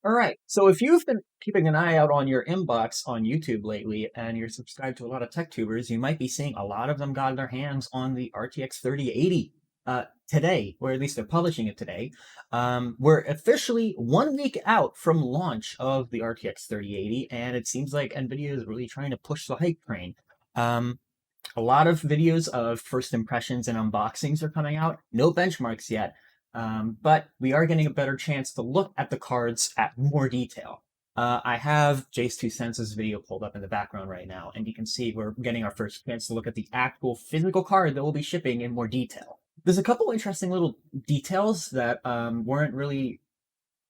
All right. So if you've been keeping an eye out on your inbox on YouTube lately and you're subscribed to a lot of tech tubers, you might be seeing a lot of them got their hands on the RTX 3080 today, or at least they're publishing it today. We're officially 1 week out from launch of the RTX 3080, and it seems like Nvidia is really trying to push the hype train. Um, a lot of videos of first impressions and unboxings are coming out. No benchmarks yet, but we are getting a better chance to look at the cards at more detail. I have Jace 2 Cents' video pulled up in the background right now, and you can see we're getting our first chance to look at the actual physical card that we'll be shipping in more detail. There's a couple interesting little details that weren't really,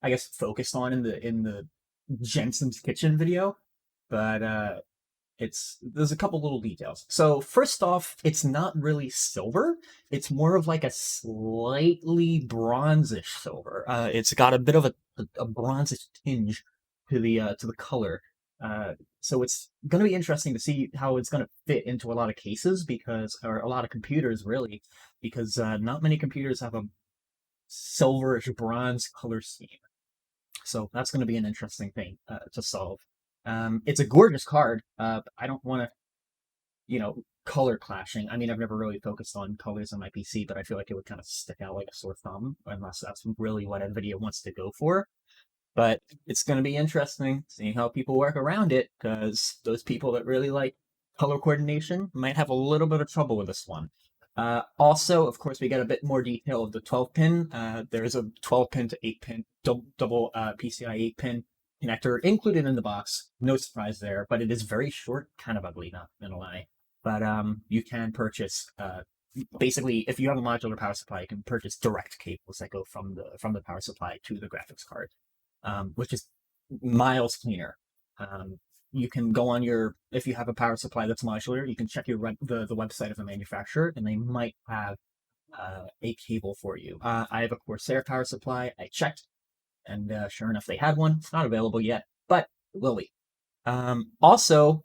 I guess, focused on in the Jensen's Kitchen video, but there's a couple little details. So first off, it's not really silver. It's more of like a slightly bronzish silver. It's got a bit of a bronzish tinge to the color. So it's going to be interesting to see how it's going to fit into a lot of cases or a lot of computers really, because not many computers have a silverish bronze color scheme. So that's going to be an interesting thing to solve. It's a gorgeous card. I don't want to, color clashing. I mean, I've never really focused on colors on my PC, but I feel like it would kind of stick out like a sore thumb unless that's really what NVIDIA wants to go for. But it's going to be interesting seeing how people work around it because those people that really like color coordination might have a little bit of trouble with this one. Also, of course, we get a bit more detail of the 12 pin. There's a 12 pin to 8 pin double PCI 8 pin connector included in the box. No surprise there, but it is very short, kind of ugly, not gonna lie. But you can purchase basically if you have a modular power supply, you can purchase direct cables that go from the power supply to the graphics card, which is miles cleaner. Um, you can go on if you have a power supply that's modular, you can check the website of the manufacturer, and they might have a cable for you. I have a Corsair power supply. I checked, and sure enough, they had one. It's not available yet, but it will be. Also,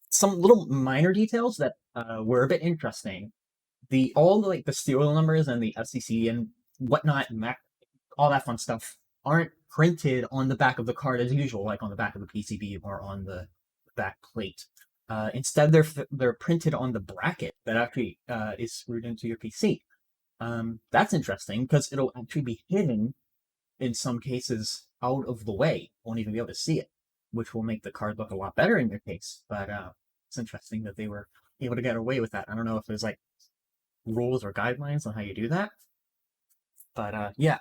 some little minor details that were a bit interesting. Like the serial numbers and the FCC and whatnot, all that fun stuff aren't printed on the back of the card as usual, like on the back of the PCB or on the back plate. Instead, they're printed on the bracket that actually is screwed into your PC. That's interesting because it'll actually be hidden in some cases out of the way. Won't even be able to see it, which will make the card look a lot better in your case. But it's interesting that they were able to get away with that. I don't know if there's like rules or guidelines on how you do that, but yeah.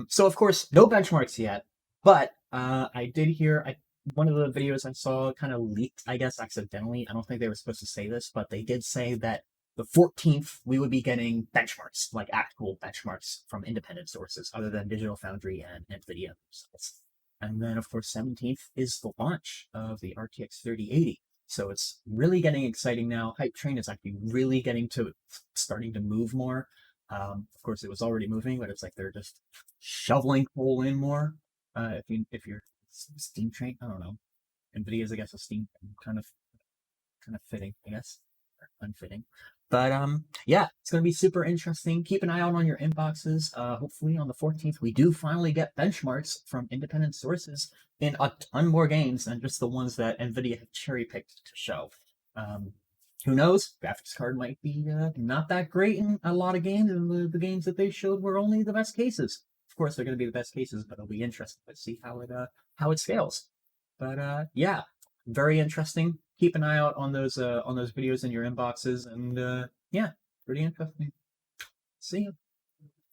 So of course, no benchmarks yet, but I did hear one of the videos I saw kind of leaked, I guess accidentally. I don't think they were supposed to say this, but they did say that the 14th we would be getting benchmarks, like actual benchmarks from independent sources other than Digital Foundry and Nvidia themselves. And then of course 17th is the launch of the RTX 3080. So it's really getting exciting now. Hype train is actually really starting to move more. Of course, it was already moving, but it's like they're just shoveling coal in more. If you're steam train, I don't know. Nvidia's, I guess, a steam kind of fitting, I guess, or unfitting. But yeah, it's gonna be super interesting. Keep an eye out on your inboxes. Hopefully on the 14th, we do finally get benchmarks from independent sources in a ton more games than just the ones that Nvidia have cherry picked to show. Um, who knows? Graphics card might be not that great in a lot of games, and the games that they showed were only the best cases. Of course, they're going to be the best cases, but it'll be interesting to see how it scales. But yeah, very interesting. Keep an eye out on those videos in your inboxes, and yeah, pretty interesting. See you.